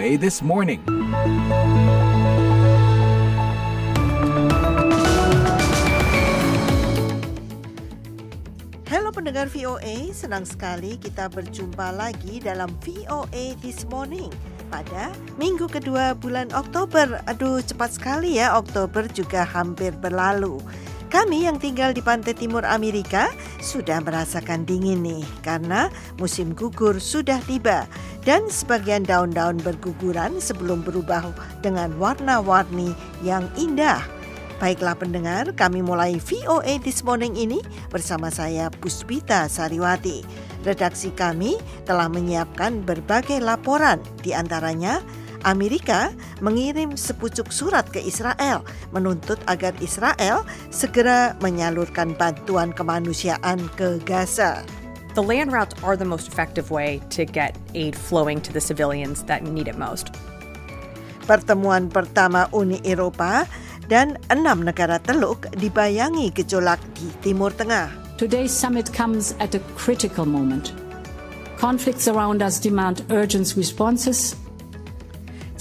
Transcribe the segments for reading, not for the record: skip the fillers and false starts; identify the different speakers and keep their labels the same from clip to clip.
Speaker 1: VOA This Morning.
Speaker 2: Halo pendengar VOA, senang sekali kita berjumpa lagi dalam VOA This Morning pada minggu kedua bulan Oktober. Aduh, cepat sekali ya, Oktober juga hampir berlalu. Kami yang tinggal di pantai timur Amerika sudah merasakan dingin nih karena musim gugur sudah tiba dan sebagian daun-daun berguguran sebelum berubah dengan warna-warni yang indah. Baiklah pendengar, kami mulai VOA This Morning ini bersama saya Puspita Sariwati. Redaksi kami telah menyiapkan berbagai laporan, di antaranya Amerika mengirim sepucuk surat ke Israel menuntut agar Israel segera menyalurkan bantuan kemanusiaan ke Gaza.
Speaker 3: The land routes are the most effective way to get aid flowing to the civilians that need it most.
Speaker 2: Pertemuan pertama Uni Eropa dan 6 negara Teluk dibayangi gejolak di Timur Tengah.
Speaker 4: Today's summit comes at a critical moment. Conflicts around us demand urgent responses.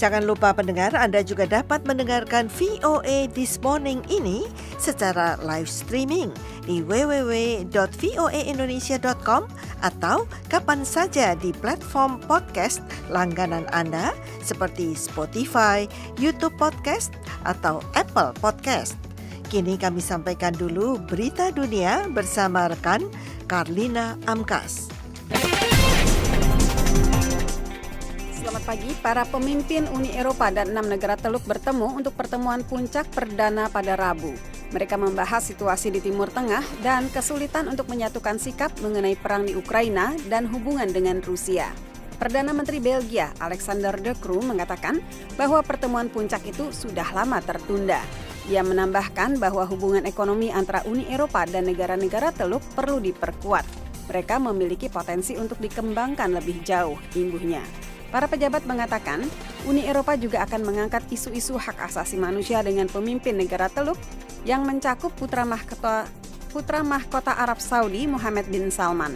Speaker 2: Jangan lupa pendengar, Anda juga dapat mendengarkan VOA This Morning ini secara live streaming di www.voaindonesia.com atau kapan saja di platform podcast langganan Anda seperti Spotify, YouTube Podcast, atau Apple Podcast. Kini kami sampaikan dulu berita dunia bersama rekan Karlina Amkas.
Speaker 5: Selamat pagi, para pemimpin Uni Eropa dan 6 negara Teluk bertemu untuk pertemuan puncak perdana pada Rabu. Mereka membahas situasi di Timur Tengah dan kesulitan untuk menyatukan sikap mengenai perang di Ukraina dan hubungan dengan Rusia. Perdana Menteri Belgia, Alexander De Croo, mengatakan bahwa pertemuan puncak itu sudah lama tertunda. Ia menambahkan bahwa hubungan ekonomi antara Uni Eropa dan negara-negara Teluk perlu diperkuat. Mereka memiliki potensi untuk dikembangkan lebih jauh, imbuhnya. Para pejabat mengatakan, Uni Eropa juga akan mengangkat isu-isu hak asasi manusia dengan pemimpin negara Teluk yang mencakup putra mahkota Arab Saudi Mohammed bin Salman.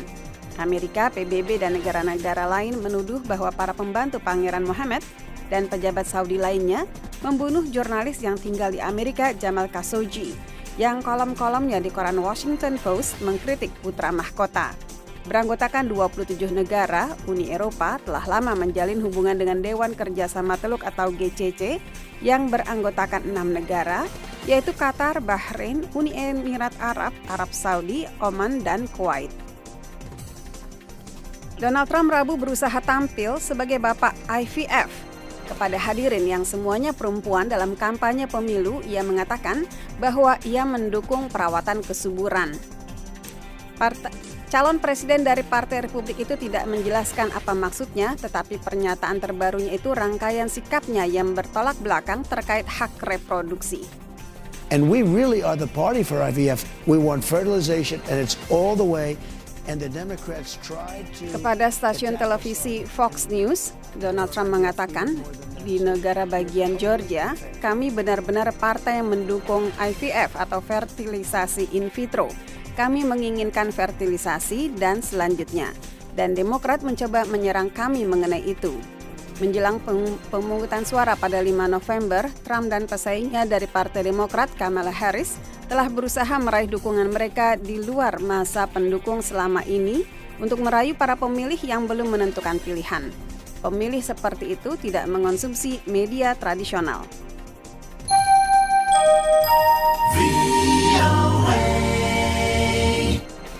Speaker 5: Amerika, PBB, dan negara-negara lain menuduh bahwa para pembantu Pangeran Mohammed dan pejabat Saudi lainnya membunuh jurnalis yang tinggal di Amerika Jamal Khashoggi, yang kolom-kolomnya di koran Washington Post mengkritik putra mahkota. Beranggotakan 27 negara, Uni Eropa telah lama menjalin hubungan dengan Dewan Kerjasama Teluk atau GCC yang beranggotakan 6 negara, yaitu Qatar, Bahrain, Uni Emirat Arab, Arab Saudi, Oman, dan Kuwait. Donald Trump Rabu berusaha tampil sebagai bapak IVF. Kepada hadirin yang semuanya perempuan dalam kampanye pemilu, ia mengatakan bahwa ia mendukung perawatan kesuburan. Calon presiden dari Partai Republik itu tidak menjelaskan apa maksudnya, tetapi pernyataan terbarunya itu rangkaian sikapnya yang bertolak belakang terkait hak reproduksi.
Speaker 6: And we really are the party for IVF. We want fertilization and it's all the way. And the Democrats tried to...
Speaker 5: Kepada stasiun televisi Fox News, Donald Trump mengatakan, di negara bagian Georgia, kami benar-benar partai yang mendukung IVF atau fertilisasi in vitro. Kami menginginkan fertilisasi dan selanjutnya. Dan Demokrat mencoba menyerang kami mengenai itu. Menjelang pemungutan suara pada 5 November, Trump dan pesaingnya dari Partai Demokrat, Kamala Harris, telah berusaha meraih dukungan mereka di luar masa pendukung selama ini untuk merayu para pemilih yang belum menentukan pilihan. Pemilih seperti itu tidak mengonsumsi media tradisional.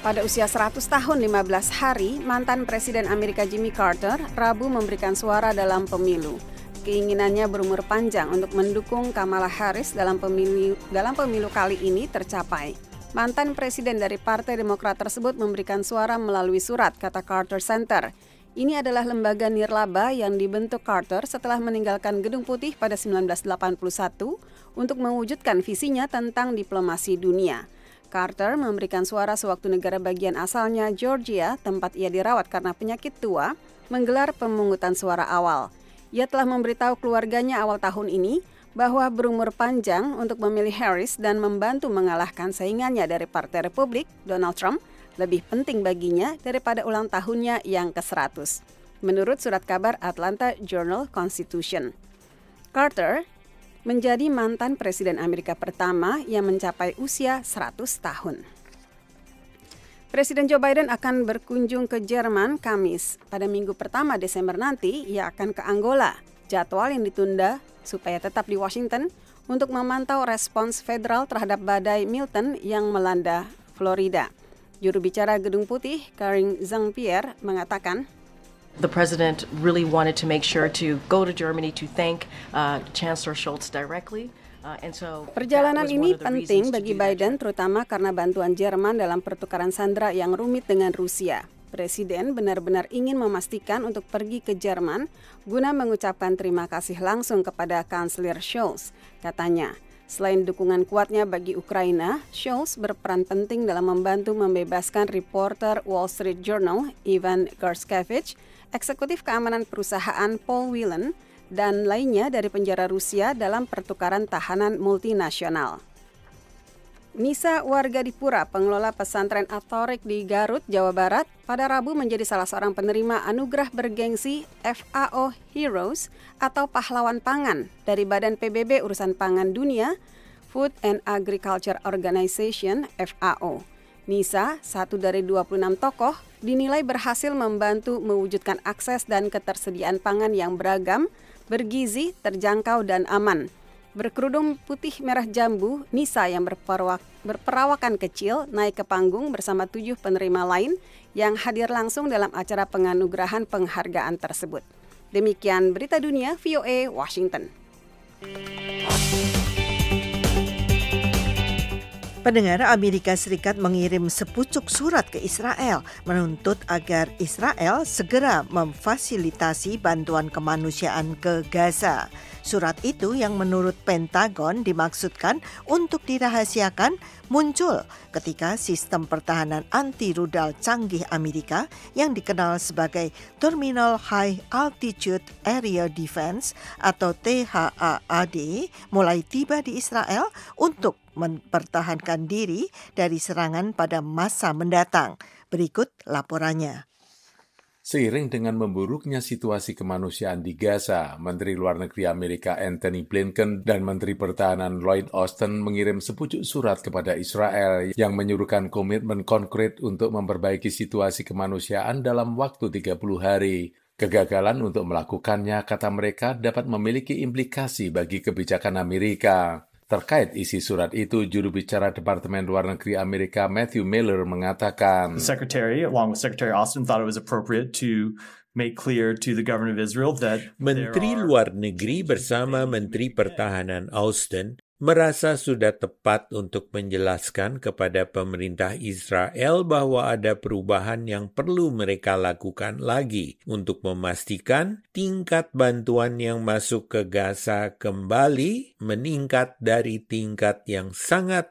Speaker 5: Pada usia 100 tahun 15 hari, mantan Presiden Amerika Jimmy Carter Rabu memberikan suara dalam pemilu. Keinginannya berumur panjang untuk mendukung Kamala Harris dalam pemilu kali ini tercapai. Mantan presiden dari Partai Demokrat tersebut memberikan suara melalui surat, kata Carter Center. Ini adalah lembaga nirlaba yang dibentuk Carter setelah meninggalkan Gedung Putih pada 1981 untuk mewujudkan visinya tentang diplomasi dunia. Carter memberikan suara sewaktu negara bagian asalnya, Georgia, tempat ia dirawat karena penyakit tua, menggelar pemungutan suara awal. Ia telah memberitahu keluarganya awal tahun ini bahwa berumur panjang untuk memilih Harris dan membantu mengalahkan saingannya dari Partai Republik, Donald Trump, lebih penting baginya daripada ulang tahunnya yang ke-100. menurut surat kabar Atlanta Journal-Constitution. Carter menjadi mantan Presiden Amerika pertama yang mencapai usia 100 tahun. Presiden Joe Biden akan berkunjung ke Jerman Kamis. Pada minggu pertama Desember nanti, ia akan ke Angola. Jadwal yang ditunda supaya tetap di Washington untuk memantau respons federal terhadap badai Milton yang melanda Florida. Juru bicara Gedung Putih, Karine Jean-Pierre, mengatakan,
Speaker 1: The president really wanted to make sure to go to Germany to thank Chancellor Scholz directly.
Speaker 5: Perjalanan ini penting bagi Biden, terutama karena bantuan Jerman dalam pertukaran sandera yang rumit dengan Rusia. Presiden benar-benar ingin memastikan untuk pergi ke Jerman guna mengucapkan terima kasih langsung kepada Kanselir Scholz, katanya. Selain dukungan kuatnya bagi Ukraina, Scholz berperan penting dalam membantu membebaskan reporter Wall Street Journal Ivan Gershkovich, eksekutif keamanan perusahaan Paul Whelan, dan lainnya dari penjara Rusia dalam pertukaran tahanan multinasional. Nisa warga Dipura, pengelola pesantren Atorik di Garut, Jawa Barat, pada Rabu menjadi salah seorang penerima anugerah bergengsi FAO Heroes atau pahlawan pangan dari Badan PBB Urusan Pangan Dunia, Food and Agriculture Organization (FAO). Nisa, satu dari 26 tokoh, dinilai berhasil membantu mewujudkan akses dan ketersediaan pangan yang beragam, bergizi, terjangkau, dan aman. Berkerudung putih merah jambu, Nisa yang berperawakan kecil naik ke panggung bersama 7 penerima lain yang hadir langsung dalam acara penganugerahan penghargaan tersebut. Demikian Berita Dunia VOA Washington.
Speaker 2: Pendengar, Amerika Serikat mengirim sepucuk surat ke Israel menuntut agar Israel segera memfasilitasi bantuan kemanusiaan ke Gaza. Surat itu yang menurut Pentagon dimaksudkan untuk dirahasiakan muncul ketika sistem pertahanan anti-rudal canggih Amerika yang dikenal sebagai Terminal High Altitude Area Defense atau THAAD mulai tiba di Israel untuk mempertahankan diri dari serangan pada masa mendatang. Berikut laporannya.
Speaker 7: Seiring dengan memburuknya situasi kemanusiaan di Gaza, Menteri Luar Negeri Amerika Antony Blinken dan Menteri Pertahanan Lloyd Austin mengirim sepucuk surat kepada Israel yang menyuruhkan komitmen konkret untuk memperbaiki situasi kemanusiaan dalam waktu 30 hari. Kegagalan untuk melakukannya, kata mereka, dapat memiliki implikasi bagi kebijakan Amerika. Terkait isi surat itu, juru bicara Departemen Luar Negeri Amerika Matthew Miller mengatakan,
Speaker 8: The Secretary, along with Secretary Austin, thought it was appropriate to make clear to the government of Israel that
Speaker 9: Menteri Luar Negeri bersama Menteri Pertahanan Austin merasa sudah tepat untuk menjelaskan kepada pemerintah Israel bahwa ada perubahan yang perlu mereka lakukan lagi untuk memastikan tingkat bantuan yang masuk ke Gaza kembali meningkat dari tingkat yang sangat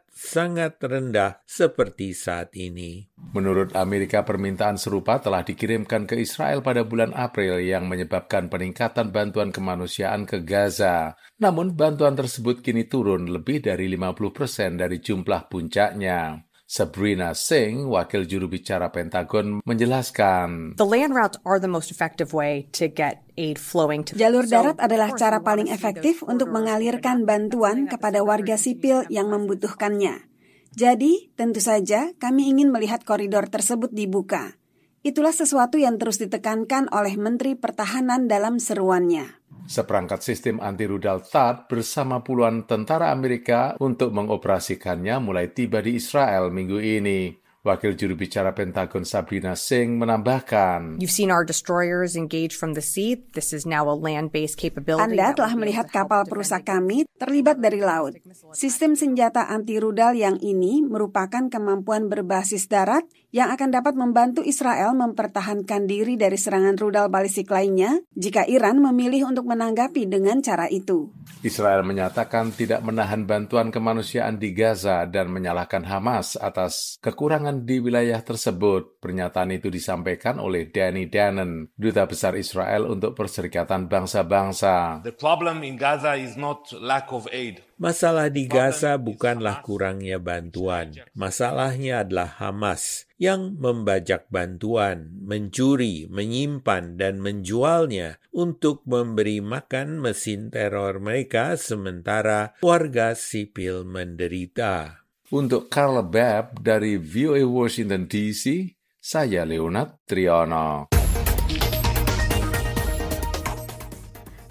Speaker 9: rendah seperti saat ini.
Speaker 7: Menurut Amerika, permintaan serupa telah dikirimkan ke Israel pada bulan April yang menyebabkan peningkatan bantuan kemanusiaan ke Gaza. Namun, bantuan tersebut kini turun lebih dari 50% dari jumlah puncaknya. Sabrina Singh, wakil juru bicara Pentagon, menjelaskan,
Speaker 3: The land routes are the most effective way to get aid flowing to.
Speaker 5: Jalur darat adalah cara paling efektif untuk mengalirkan bantuan kepada warga sipil yang membutuhkannya. Jadi, tentu saja kami ingin melihat koridor tersebut dibuka. Itulah sesuatu yang terus ditekankan oleh Menteri Pertahanan dalam seruannya.
Speaker 7: Seperangkat sistem anti-rudal THAAD bersama puluhan tentara Amerika untuk mengoperasikannya mulai tiba di Israel minggu ini. Wakil juru bicara Pentagon Sabrina Singh menambahkan,
Speaker 3: You've seen our destroyers engage from the sea. This is now a land-based capability.
Speaker 5: Anda telah melihat kapal perusak kami terlibat dari laut. Sistem senjata anti-rudal yang ini merupakan kemampuan berbasis darat yang akan dapat membantu Israel mempertahankan diri dari serangan rudal balistik lainnya jika Iran memilih untuk menanggapi dengan cara itu.
Speaker 7: Israel menyatakan tidak menahan bantuan kemanusiaan di Gaza dan menyalahkan Hamas atas kekurangan di wilayah tersebut. Pernyataan itu disampaikan oleh Danny Danon, Duta Besar Israel untuk Perserikatan Bangsa-Bangsa.
Speaker 10: The problem in Gaza is not lack of aid.
Speaker 9: Masalah di Gaza bukanlah kurangnya bantuan. Masalahnya adalah Hamas yang membajak bantuan, mencuri, menyimpan, dan menjualnya untuk memberi makan mesin teror mereka sementara warga sipil menderita.
Speaker 7: Untuk Carla Babb dari VOA Washington DC, saya Leonard Triono.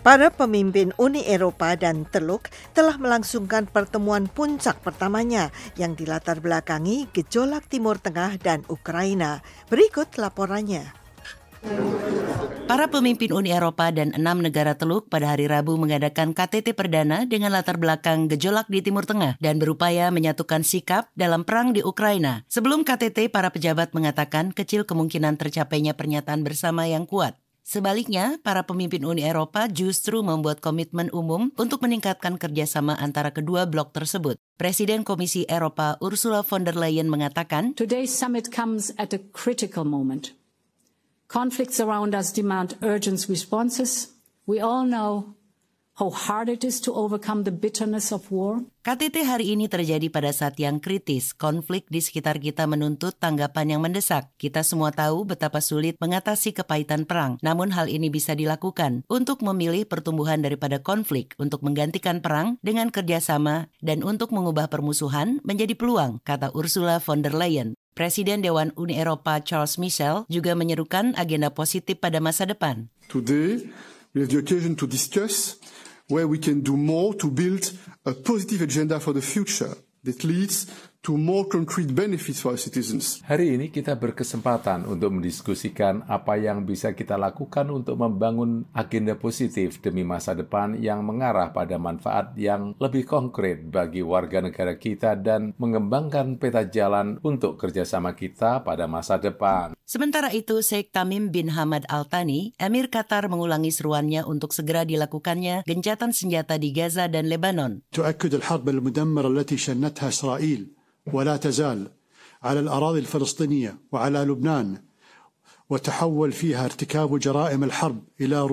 Speaker 2: Para pemimpin Uni Eropa dan Teluk telah melangsungkan pertemuan puncak pertamanya yang dilatar belakangi gejolak Timur Tengah dan Ukraina. Berikut laporannya.
Speaker 10: Para pemimpin Uni Eropa dan 6 negara Teluk pada hari Rabu mengadakan KTT perdana dengan latar belakang gejolak di Timur Tengah dan berupaya menyatukan sikap dalam perang di Ukraina. Sebelum KTT, para pejabat mengatakan kecil kemungkinan tercapainya pernyataan bersama yang kuat. Sebaliknya, para pemimpin Uni Eropa justru membuat komitmen umum untuk meningkatkan kerjasama antara kedua blok tersebut. Presiden Komisi Eropa Ursula von der Leyen mengatakan,
Speaker 4: Today's summit comes at a critical moment. Conflicts around us demand urgent responses. We all know how hard it is to overcome the bitterness of war.
Speaker 10: KTT hari ini terjadi pada saat yang kritis. Konflik di sekitar kita menuntut tanggapan yang mendesak. Kita semua tahu betapa sulit mengatasi kepahitan perang. Namun hal ini bisa dilakukan untuk memilih pertumbuhan daripada konflik, untuk menggantikan perang dengan kerjasama, dan untuk mengubah permusuhan menjadi peluang, kata Ursula von der Leyen. Presiden Dewan Uni Eropa Charles Michel juga menyerukan agenda positif pada masa depan.
Speaker 11: Today, we have the occasion to discuss where we can do more to build a positive agenda for the future that leads to more concrete benefits for our citizens.
Speaker 7: Hari ini kita berkesempatan untuk mendiskusikan apa yang bisa kita lakukan untuk membangun agenda positif demi masa depan yang mengarah pada manfaat yang lebih konkret bagi warga negara kita dan mengembangkan peta jalan untuk kerjasama kita pada masa depan.
Speaker 10: Sementara itu, Sheikh Tamim bin Hamad Al Thani, Emir Qatar mengulangi seruannya untuk segera dilakukannya gencatan senjata di Gaza dan Lebanon.
Speaker 11: تؤكد الحرب المدمرة التي شنتها إسرائيل ولا تزال على الأراضي الفلسطينية وعلى لبنان وتحول فيها ارتكاب جرائم الحرب إلى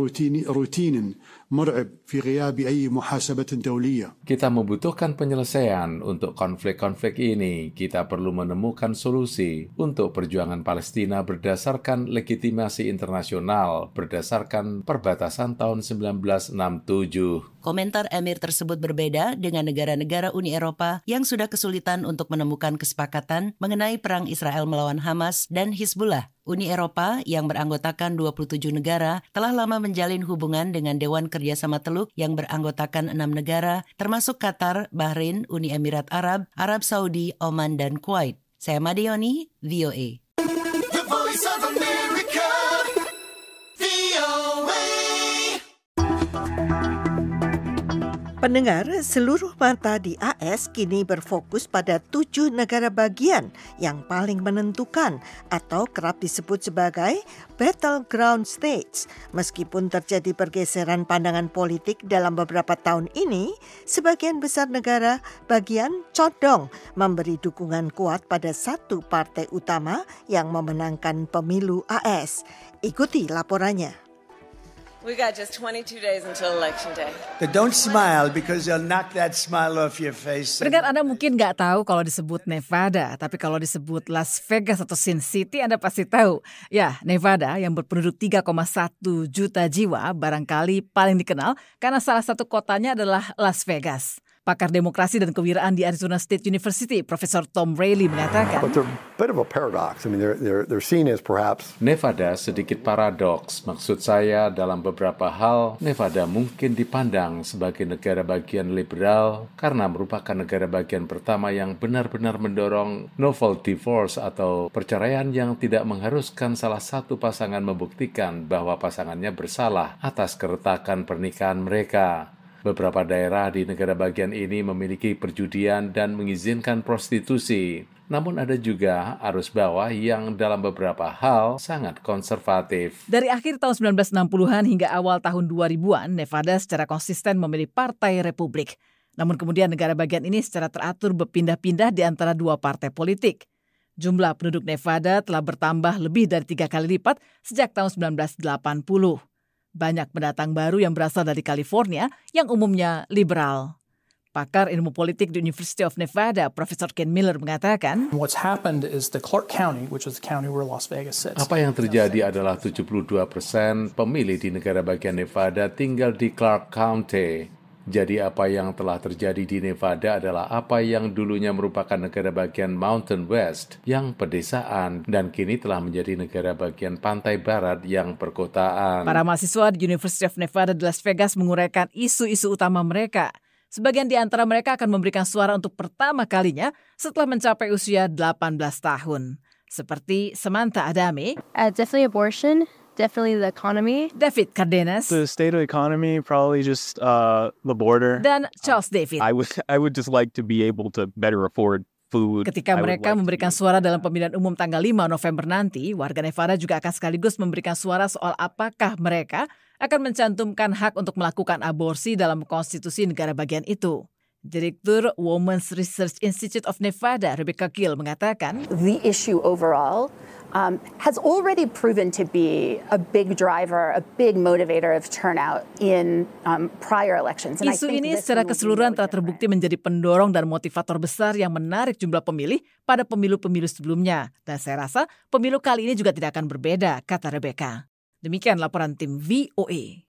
Speaker 11: روتين مرعب في غياب أي محاسبة دولية.
Speaker 7: Kita membutuhkan penyelesaian untuk konflik-konflik ini. Kita perlu menemukan solusi untuk perjuangan Palestina berdasarkan legitimasi internasional, berdasarkan perbatasan tahun 1967.
Speaker 10: Komentar Emir tersebut berbeda dengan negara-negara Uni Eropa yang sudah kesulitan untuk menemukan kesepakatan mengenai perang Israel melawan Hamas dan Hizbullah. Uni Eropa yang beranggotakan 27 negara telah lama menjalin hubungan dengan Dewan Kerjasama Teluk yang beranggotakan 6 negara, termasuk Qatar, Bahrain, Uni Emirat Arab, Arab Saudi, Oman, dan Kuwait. Saya Madioni, VOA.
Speaker 12: The Voice of America, VOA.
Speaker 2: Pendengar, seluruh mata di AS kini berfokus pada 7 negara bagian yang paling menentukan atau kerap disebut sebagai battleground states. Meskipun terjadi pergeseran pandangan politik dalam beberapa tahun ini, sebagian besar negara bagian condong memberi dukungan kuat pada satu partai utama yang memenangkan pemilu AS. Ikuti laporannya.
Speaker 13: We got just 22 days until election day.
Speaker 6: But don't smile because they'll knock that smile off your face.
Speaker 14: Pendengar, Anda mungkin nggak tahu kalau disebut Nevada, tapi kalau disebut Las Vegas atau Sin City Anda pasti tahu. Ya, Nevada yang berpenduduk 3,1 juta jiwa barangkali paling dikenal karena salah satu kotanya adalah Las Vegas. Pakar demokrasi dan kewiraan di Arizona State University, Profesor Tom Rayleigh mengatakan,
Speaker 15: But they're a bit of a paradox. I mean, they're seen as perhaps
Speaker 7: Nevada sedikit paradoks. Maksud saya dalam beberapa hal, Nevada mungkin dipandang sebagai negara bagian liberal karena merupakan negara bagian pertama yang benar-benar mendorong no fault divorce atau perceraian yang tidak mengharuskan salah satu pasangan membuktikan bahwa pasangannya bersalah atas keretakan pernikahan mereka. Beberapa daerah di negara bagian ini memiliki perjudian dan mengizinkan prostitusi. Namun ada juga arus bawah yang dalam beberapa hal sangat konservatif.
Speaker 14: Dari akhir tahun 1960-an hingga awal tahun 2000-an, Nevada secara konsisten memilih Partai Republik. Namun kemudian negara bagian ini secara teratur berpindah-pindah di antara dua partai politik. Jumlah penduduk Nevada telah bertambah lebih dari 3 kali lipat sejak tahun 1980. Banyak pendatang baru yang berasal dari California yang umumnya liberal. Pakar ilmu politik di University of Nevada, Profesor Ken Miller mengatakan,
Speaker 16: What's happened is the Clark County, which is the county where Las Vegas sits.
Speaker 7: Apa yang terjadi adalah 72% pemilih di negara bagian Nevada tinggal di Clark County. Jadi apa yang telah terjadi di Nevada adalah apa yang dulunya merupakan negara bagian Mountain West yang pedesaan dan kini telah menjadi negara bagian pantai barat yang perkotaan.
Speaker 14: Para mahasiswa di University of Nevada di Las Vegas menguraikan isu-isu utama mereka. Sebagian di antara mereka akan memberikan suara untuk pertama kalinya setelah mencapai usia 18 tahun. Seperti Samantha Adame,
Speaker 17: definitely abortion, definitely the economy.
Speaker 14: David Cardenas,
Speaker 18: the state of the economy, probably just the border.
Speaker 14: Dan Charles David.
Speaker 18: I would just like to be able to better afford food.
Speaker 14: Ketika mereka memberikan suara dalam pemilihan umum tanggal 5 November nanti, warga Nevada juga akan sekaligus memberikan suara soal apakah mereka akan mencantumkan hak untuk melakukan aborsi dalam konstitusi negara bagian itu. Direktur Women's Research Institute of Nevada, Rebecca Gill, mengatakan,
Speaker 19: The issue overall has already proven to be a big driver, a big motivator of turnout in prior elections.
Speaker 14: Isu ini secara keseluruhan telah terbukti menjadi pendorong dan motivator besar yang menarik jumlah pemilih pada pemilu-pemilu sebelumnya. Dan saya rasa pemilu kali ini juga tidak akan berbeda, kata Rebecca. Demikian laporan tim VOA.